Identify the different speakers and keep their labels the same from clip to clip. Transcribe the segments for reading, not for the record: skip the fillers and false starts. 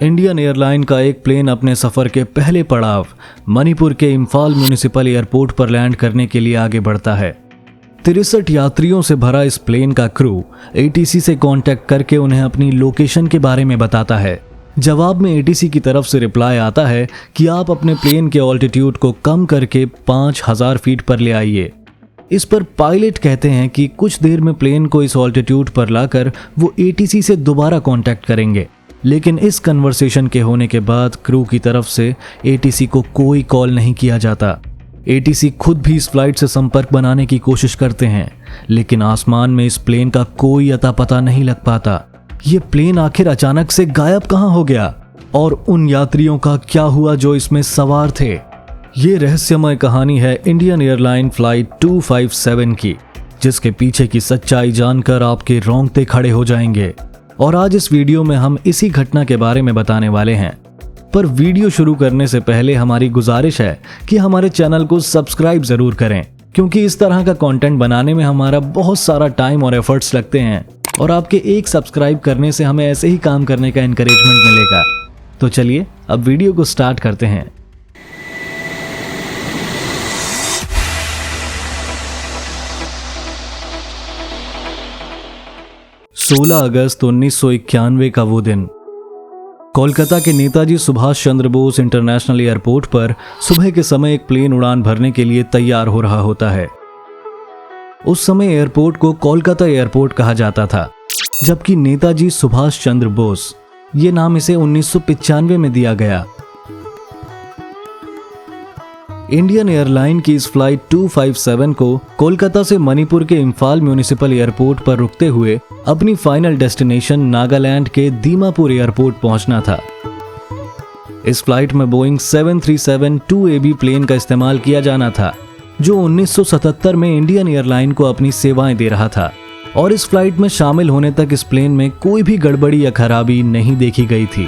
Speaker 1: Indian airline का एक plane अपने सफर के पहले पड़ाव मणिपुर के इम्फाल म्यूनिसिपल एयरपोर्ट पर लैंड करने के लिए आगे बढ़ता है। 63 यात्रियों से भरा इस प्लेन का क्रू एटीसी से कांटेक्ट करके उन्हें अपनी लोकेशन के बारे में बताता है। जवाब में एटीसी की तरफ से रिप्लाई आता है कि आप अपने प्लेन के ऑल्टीट्यूड को कम करके 5000 फीट पर ले आइए। इस पर पायलट कहते हैं कि कुछ देर में प्लेन को इस ऑल्टीट्यूड पर लाकर वो एटीसी से दोबारा कांटेक्ट करेंगे, लेकिन इस कन्वर्सेशन के होने के बाद क्रू की तरफ से एटीसी को कोई कॉल नहीं किया जाता। एटीसी खुद भी इस फ्लाइट से संपर्क बनाने की कोशिश करते हैं, लेकिन आसमान में इस प्लेन का कोई अता पता नहीं लग पाता। ये प्लेन आखिर अचानक से गायब कहां हो गया और उन यात्रियों का क्या हुआ जो इसमें सवार थे? ये रहस्यमय कहानी है इंडियन एयरलाइन फ्लाइट 257 की, जिसके पीछे की सच्चाई जानकर आपके रोंगटे खड़े हो जाएंगे। और आज इस वीडियो में हम इसी घटना के बारे में बताने वाले हैं। पर वीडियो शुरू करने से पहले हमारी गुजारिश है कि हमारे चैनल को सब्सक्राइब जरूर करें, क्योंकि इस तरह का कंटेंट बनाने में हमारा बहुत सारा टाइम और एफर्ट्स लगते हैं और आपके एक सब्सक्राइब करने से हमें ऐसे ही काम करने का एनकरेजमेंट मिलेगा। तो चलिए अब वीडियो को स्टार्ट करते हैं। सोलह अगस्त 1991 का वो दिन कोलकाता के नेताजी सुभाष चंद्र बोस इंटरनेशनल एयरपोर्ट पर सुबह के समय एक प्लेन उड़ान भरने के लिए तैयार हो रहा होता है। उस समय एयरपोर्ट को कोलकाता एयरपोर्ट कहा जाता था, जबकि नेताजी सुभाष चंद्र बोस ये नाम इसे 1995 में दिया गया। इंडियन एयरलाइन की इस फ्लाइट 257 को कोलकाता से मणिपुर के इम्फाल म्यूनिसिपल एयरपोर्ट पर रुकते हुए अपनी फाइनल डेस्टिनेशन नागालैंड के दीमापुर एयरपोर्ट पहुंचना था। इस फ्लाइट में बोइंग 737-2AB प्लेन का इस्तेमाल किया जाना था, जो 1977 में इंडियन एयरलाइन को अपनी सेवाएं दे रहा था। और इस फ्लाइट में शामिल होने तक इस प्लेन में कोई भी गड़बड़ी या खराबी नहीं देखी गई थी।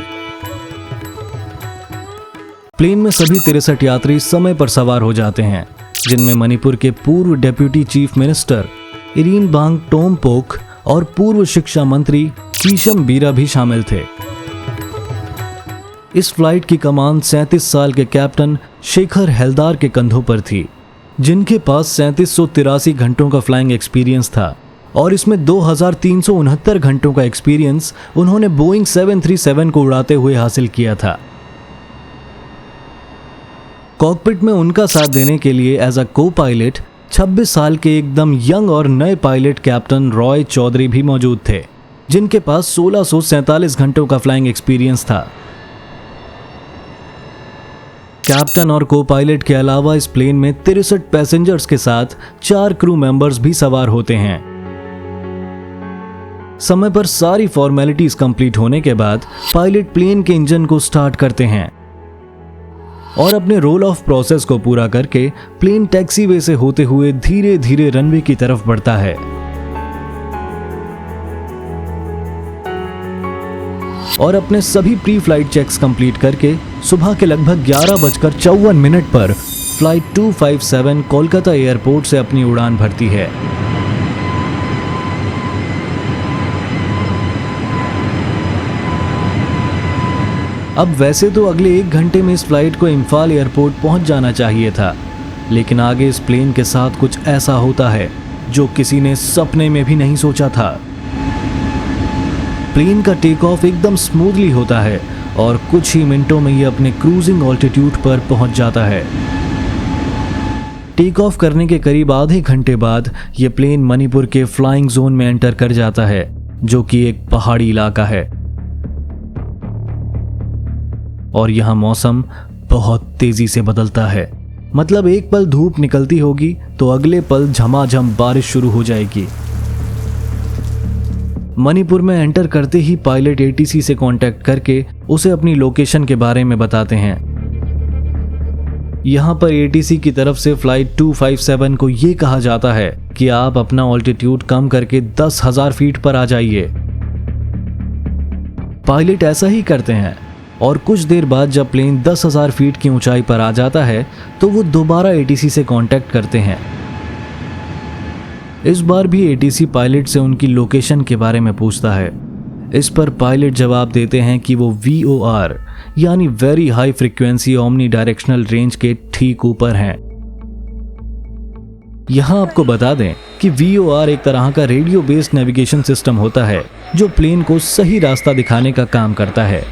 Speaker 1: प्लेन में सभी 63 यात्री समय पर सवार हो जाते हैं, जिनमें मणिपुर के पूर्व डेप्यूटी चीफ मिनिस्टर इरीन बांग टोमपोक और पूर्व शिक्षा मंत्री कीशम बीरा भी शामिल थे। इस फ्लाइट की कमान 37 साल के कैप्टन शेखर हेल्दार के कंधों पर थी, जिनके पास 3783 घंटों का फ्लाइंग एक्सपीरियंस था और इसमें 2369 घंटों का एक्सपीरियंस उन्होंने बोइंग 737 को उड़ाते हुए हासिल किया था। कॉकपिट में उनका साथ देने के लिए एज अ को पायलट 26 साल के एकदम यंग और नए पायलट कैप्टन रॉय चौधरी भी मौजूद थे, जिनके पास 1647 घंटों का फ्लाइंग एक्सपीरियंस था। कैप्टन और को पायलट के अलावा इस प्लेन में 63 पैसेंजर्स के साथ 4 क्रू मेंबर्स भी सवार होते हैं। समय पर सारी फॉर्मेलिटीज कंप्लीट होने के बाद पायलट प्लेन के इंजन को स्टार्ट करते हैं और अपने रोल ऑफ प्रोसेस को पूरा करके प्लेन टैक्सीवे से होते हुए धीरे धीरे रनवे की तरफ बढ़ता है। और अपने सभी प्री फ्लाइट चेक्स कंप्लीट करके सुबह के लगभग 11:54 पर फ्लाइट 257 कोलकाता एयरपोर्ट से अपनी उड़ान भरती है। अब वैसे तो अगले 1 घंटे में इस फ्लाइट को इम्फाल एयरपोर्ट पहुंच जाना चाहिए था, लेकिन आगे इस प्लेन के साथ कुछ ऐसा होता है जो किसी ने सपने में भी नहीं सोचा था। प्लेन का टेक ऑफ एकदम स्मूथली होता है और कुछ ही मिनटों में ये अपने क्रूजिंग ऑल्टीट्यूड पर पहुंच जाता है। टेक ऑफ करने के करीब आधे घंटे बाद ये प्लेन मणिपुर के फ्लाइंग जोन में एंटर कर जाता है, जो कि एक पहाड़ी इलाका है और यहाँ मौसम बहुत तेजी से बदलता है। मतलब एक पल धूप निकलती होगी तो अगले पल झमाझम बारिश शुरू हो जाएगी। मणिपुर में एंटर करते ही पायलट एटीसी से कांटेक्ट करके उसे अपनी लोकेशन के बारे में बताते हैं। यहाँ पर एटीसी की तरफ से फ्लाइट 257 को ये कहा जाता है कि आप अपना ऑल्टीट्यूड कम करके 10,000 फीट पर आ जाइए। पायलट ऐसा ही करते हैं और कुछ देर बाद जब प्लेन 10,000 फीट की ऊंचाई पर आ जाता है तो वो दोबारा एटीसी से कांटेक्ट करते हैं। इस बार भी एटीसी पायलट से उनकी लोकेशन के बारे में पूछता है, इस पर पायलट जवाब देते हैं कि वो VOR यानी very high frequency omni directional range के ठीक ऊपर हैं। यहां आपको बता दें कि VOR एक तरह का रेडियो बेस्ड नेविगेशन सिस्टम होता है जो प्लेन को सही रास्ता दिखाने का काम करता है।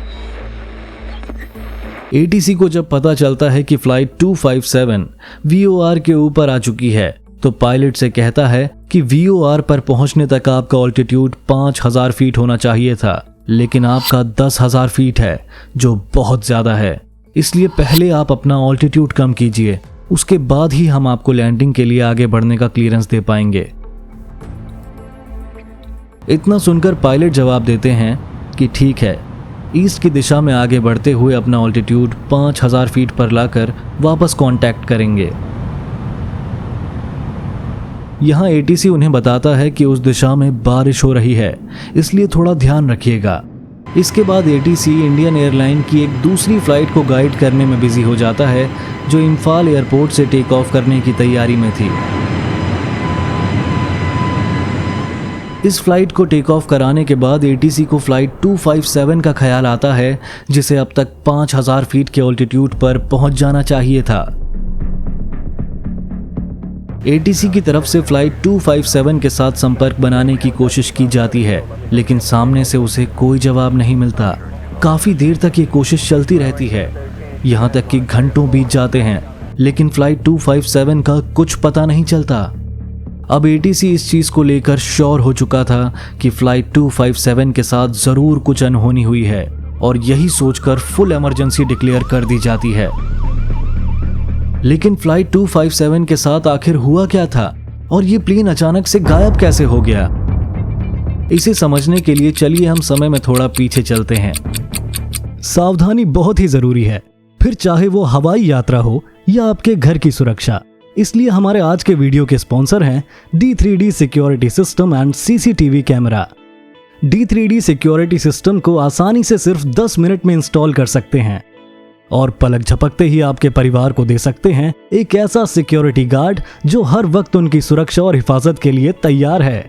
Speaker 1: ATC को जब पता चलता है कि फ्लाइट 257 VOR के ऊपर आ चुकी है तो पायलट से कहता है कि VOR पर पहुंचने तक आपका ऑल्टीट्यूड 5000 फीट होना चाहिए था, लेकिन आपका 10,000 फीट है जो बहुत ज्यादा है। इसलिए पहले आप अपना ऑल्टीट्यूड कम कीजिए, उसके बाद ही हम आपको लैंडिंग के लिए आगे बढ़ने का क्लियरेंस दे पाएंगे। इतना सुनकर पायलट जवाब देते हैं कि ठीक है, ईस्ट की दिशा में आगे बढ़ते हुए अपना ऑल्टीट्यूड 5000 फीट पर लाकर वापस कांटेक्ट करेंगे। यहाँ ATC उन्हें बताता है कि उस दिशा में बारिश हो रही है, इसलिए थोड़ा ध्यान रखिएगा। इसके बाद ATC इंडियन एयरलाइन की एक दूसरी फ्लाइट को गाइड करने में बिजी हो जाता है जो इम्फाल एयरपोर्ट से टेक ऑफ करने की तैयारी में थी। इस फ्लाइट को टेक ऑफ कराने के बाद ATC को फ्लाइट 257 का ख्याल आता है जिसे अब तक 5000 फीट के ऑल्टीट्यूड पर पहुंच जाना चाहिए था। ATC की तरफ से फ्लाइट 257 के साथ संपर्क बनाने की कोशिश की जाती है, लेकिन सामने से उसे कोई जवाब नहीं मिलता। काफी देर तक ये कोशिश चलती रहती है, यहाँ तक कि घंटों बीत जाते हैं, लेकिन फ्लाइट 257 का कुछ पता नहीं चलता। अब ATC इस चीज को लेकर श्योर हो चुका था कि फ्लाइट 257 के साथ जरूर कुछ अनहोनी हुई है और यही सोचकर फुल इमरजेंसी डिक्लेयर कर दी जाती है। लेकिन फ्लाइट 257 के साथ आखिर हुआ क्या था और ये प्लेन अचानक से गायब कैसे हो गया? इसे समझने के लिए चलिए हम समय में थोड़ा पीछे चलते हैं। सावधानी बहुत ही जरूरी है, फिर चाहे वो हवाई यात्रा हो या आपके घर की सुरक्षा। इसलिए हमारे आज के वीडियो के स्पॉन्सर हैं D3D security system and CCTV camera. D3D security system को आसानी से सिर्फ 10 मिनट में इंस्टॉल कर सकते हैं और पलक झपकते ही आपके परिवार को दे सकते हैं एक ऐसा सिक्योरिटी गार्ड जो हर वक्त उनकी सुरक्षा और हिफाजत के लिए तैयार है।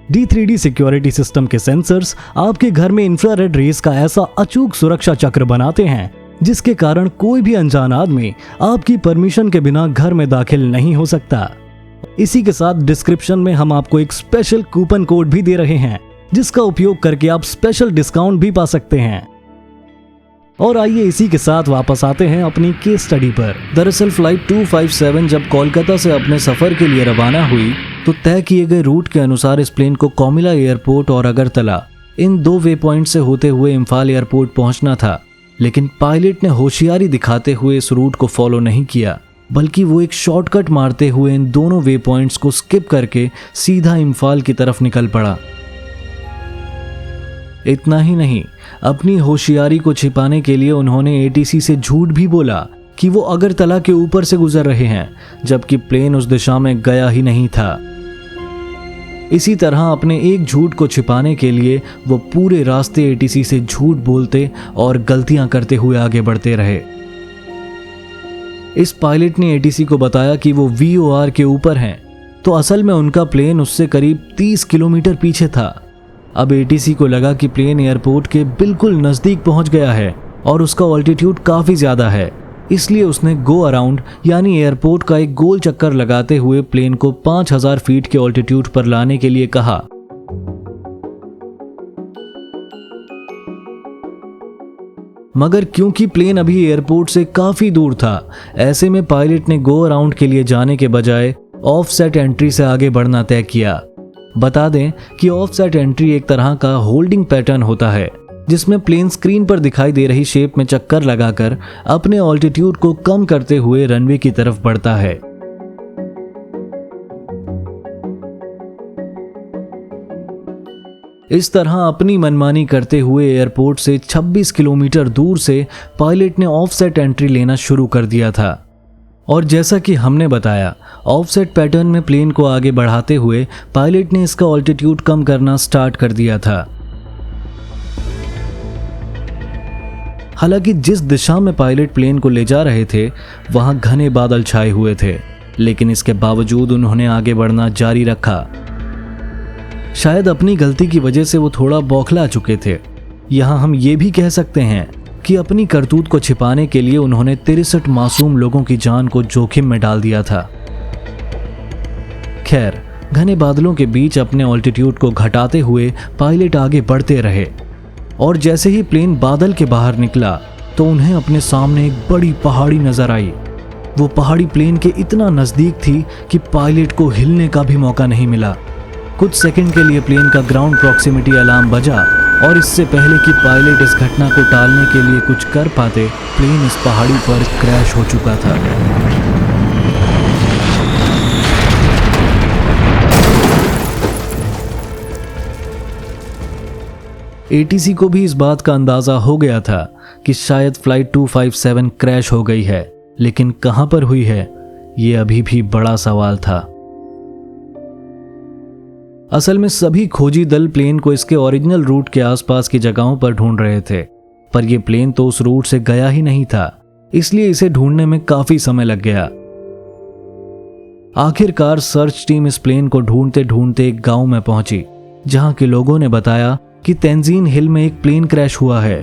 Speaker 1: D3D सिक्योरिटी सिस्टम के सेंसर्स आपके घर में इंफ्रारेड रेस का ऐसा अचूक सुरक्षा चक्र बनाते हैं जिसके कारण कोई भी अनजान आदमी आपकी परमिशन के बिना घर में दाखिल नहीं हो सकता। इसी के साथ डिस्क्रिप्शन में हम आपको एक स्पेशल कूपन कोड भी दे रहे हैं जिसका उपयोग करके आप स्पेशल डिस्काउंट भी पा सकते हैं। और आइए इसी के साथ वापस आते हैं अपनी केस स्टडी पर। दरअसल फ्लाइट 257 जब कोलकाता से अपने सफर के लिए रवाना हुई तो तय किए गए रूट के अनुसार इस प्लेन को कोमिला एयरपोर्ट और अगरतला इन 2 वे पॉइंट से होते हुए इम्फाल एयरपोर्ट पहुंचना था, लेकिन पायलट ने होशियारी दिखाते हुए इस रूट को फॉलो नहीं किया, बल्कि वो एक शॉर्टकट मारते हुए इन दोनों वे पॉइंट्स को स्किप करके सीधा इम्फाल की तरफ निकल पड़ा। इतना ही नहीं, अपनी होशियारी को छिपाने के लिए उन्होंने ATC से झूठ भी बोला कि वो अगरतला के ऊपर से गुजर रहे हैं, जबकि प्लेन उस दिशा में गया ही नहीं था। इसी तरह अपने एक झूठ को छिपाने के लिए वो पूरे रास्ते ATC से झूठ बोलते और गलतियां करते हुए आगे बढ़ते रहे। इस पायलट ने ATC को बताया कि वो VOR के ऊपर हैं, तो असल में उनका प्लेन उससे करीब 30 किलोमीटर पीछे था। अब ATC को लगा कि प्लेन एयरपोर्ट के बिल्कुल नजदीक पहुंच गया है और उसका ऑल्टीट्यूड काफी ज्यादा है, इसलिए उसने गो अराउंड यानी एयरपोर्ट का एक गोल चक्कर लगाते हुए प्लेन को 5000 फीट के ऑल्टीट्यूड पर लाने के लिए कहा। मगर क्योंकि प्लेन अभी एयरपोर्ट से काफी दूर था, ऐसे में पायलट ने गो अराउंड के लिए जाने के बजाय ऑफसेट एंट्री से आगे बढ़ना तय किया। बता दें कि ऑफसेट एंट्री एक तरह का होल्डिंग पैटर्न होता है जिसमें प्लेन स्क्रीन पर दिखाई दे रही शेप में चक्कर लगाकर अपने ऑल्टीट्यूड को कम करते हुए रनवे की तरफ बढ़ता है। इस तरह अपनी मनमानी करते हुए एयरपोर्ट से 26 किलोमीटर दूर से पायलट ने ऑफसेट एंट्री लेना शुरू कर दिया था। और जैसा कि हमने बताया, ऑफसेट पैटर्न में प्लेन को आगे बढ़ाते हुए पायलट ने इसका ऑल्टीट्यूड कम करना स्टार्ट कर दिया था। हालांकि जिस दिशा में पायलट प्लेन को ले जा रहे थे वहां घने बादल छाए हुए थे, लेकिन इसके बावजूद उन्होंने आगे बढ़ना जारी रखा। शायद अपनी गलती की वजह से वो थोड़ा बौखला चुके थे। यहाँ हम ये भी कह सकते हैं कि अपनी करतूत को छिपाने के लिए उन्होंने 63 मासूम लोगों की जान को जोखिम में डाल दिया था। खैर, घने बादलों के बीच अपने ऑल्टीट्यूड को घटाते हुए पायलट आगे बढ़ते रहे और जैसे ही प्लेन बादल के बाहर निकला तो उन्हें अपने सामने एक बड़ी पहाड़ी नजर आई। वो पहाड़ी प्लेन के इतना नजदीक थी कि पायलट को हिलने का भी मौका नहीं मिला। कुछ सेकंड के लिए प्लेन का ग्राउंड प्रॉक्सिमिटी अलार्म बजा और इससे पहले कि पायलट इस घटना को टालने के लिए कुछ कर पाते, प्लेन इस पहाड़ी पर क्रैश हो चुका था। ATC को भी इस बात का अंदाजा हो गया था कि शायद फ्लाइट 257 क्रैश हो गई है, लेकिन कहां पर हुई है, ये अभी भी बड़ा सवाल था। असल में सभी खोजी दल प्लेन को इसके ओरिजिनल रूट के आसपास की जगहों पर ढूंढ रहे थे, पर यह प्लेन तो उस रूट से गया ही नहीं था, इसलिए इसे ढूंढने में काफी समय लग गया। आखिरकार सर्च टीम इस प्लेन को ढूंढते ढूंढते एक गांव में पहुंची, जहां के लोगों ने बताया कि तेंजीन हिल में एक प्लेन क्रैश हुआ है।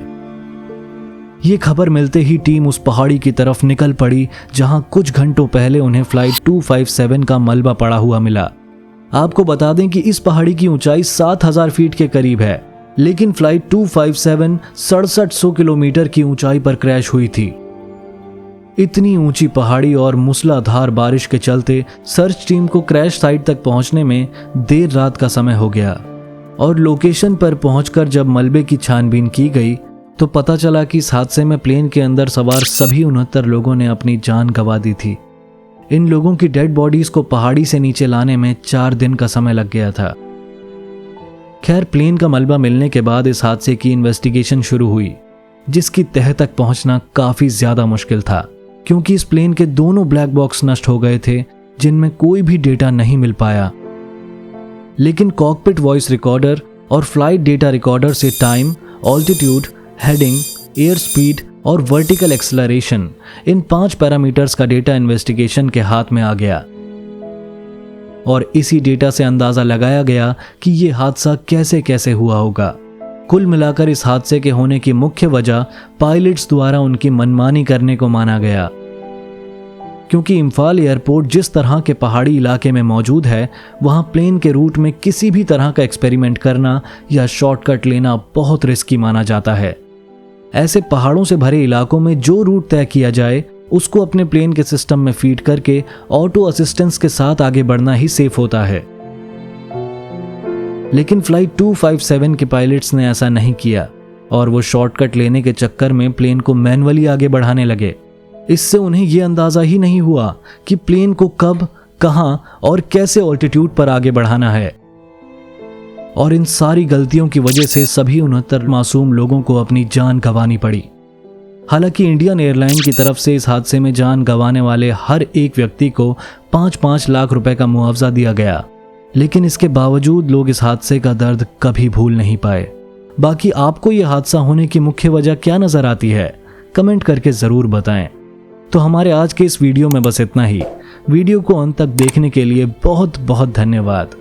Speaker 1: ये खबर मिलते ही टीम उस पहाड़ी की तरफ निकल पड़ी, जहां कुछ घंटों पहले उन्हें फ्लाइट 257 का मलबा पड़ा हुआ मिला। आपको बता दें कि इस पहाड़ी की ऊंचाई 7000 फीट के करीब है, लेकिन फ्लाइट 257 6700 किलोमीटर की ऊंचाई पर क्रैश हुई थी। इतनी ऊंची पहाड़ी और मूसलाधार बारिश के चलते सर्च टीम को क्रैश साइट तक पहुंचने में देर रात का समय हो गया और लोकेशन पर पहुंचकर जब मलबे की छानबीन की गई तो पता चला कि इस हादसे में प्लेन के अंदर सवार सभी 69 लोगों ने अपनी जान गंवा दी थी। इन लोगों की डेड बॉडीज को पहाड़ी से नीचे लाने में 4 दिन का समय लग गया था। खैर, प्लेन का मलबा मिलने के बाद इस हादसे की इन्वेस्टिगेशन शुरू हुई, जिसकी तह तक पहुंचना काफी ज्यादा मुश्किल था, क्योंकि इस प्लेन के दोनों ब्लैक बॉक्स नष्ट हो गए थे, जिनमें कोई भी डेटा नहीं मिल पाया। लेकिन कॉकपिट वॉइस रिकॉर्डर और फ्लाइट डेटा रिकॉर्डर से time, altitude, heading, air speed और वर्टिकल एक्सेलरेशन, इन 5 पैरामीटर्स का डेटा इन्वेस्टिगेशन के हाथ में आ गया और इसी डेटा से अंदाजा लगाया गया कि यह हादसा कैसे कैसे हुआ होगा। कुल मिलाकर इस हादसे के होने की मुख्य वजह पायलट्स द्वारा उनकी मनमानी करने को माना गया, क्योंकि इम्फाल एयरपोर्ट जिस तरह के पहाड़ी इलाके में मौजूद है, वहां प्लेन के रूट में किसी भी तरह का एक्सपेरिमेंट करना या शॉर्टकट लेना बहुत रिस्की माना जाता है। ऐसे पहाड़ों से भरे इलाकों में जो रूट तय किया जाए उसको अपने प्लेन के सिस्टम में फीड करके ऑटो असिस्टेंस के साथ आगे बढ़ना ही सेफ होता है। लेकिन फ्लाइट 257 के पायलट्स ने ऐसा नहीं किया और वो शॉर्टकट लेने के चक्कर में प्लेन को मैन्युअली आगे बढ़ाने लगे। इससे उन्हें यह अंदाजा ही नहीं हुआ कि प्लेन को कब, कहां और कैसे ऑल्टीट्यूड पर आगे बढ़ाना है, और इन सारी गलतियों की वजह से सभी 69 मासूम लोगों को अपनी जान गंवानी पड़ी। हालांकि इंडियन एयरलाइन की तरफ से इस हादसे में जान गंवाने वाले हर एक व्यक्ति को 5-5 लाख रुपए का मुआवजा दिया गया, लेकिन इसके बावजूद लोग इस हादसे का दर्द कभी भूल नहीं पाए। बाकी आपको यह हादसा होने की मुख्य वजह क्या नजर आती है, कमेंट करके जरूर बताएं। तो हमारे आज के इस वीडियो में बस इतना ही। वीडियो को अंत तक देखने के लिए बहुत बहुत धन्यवाद।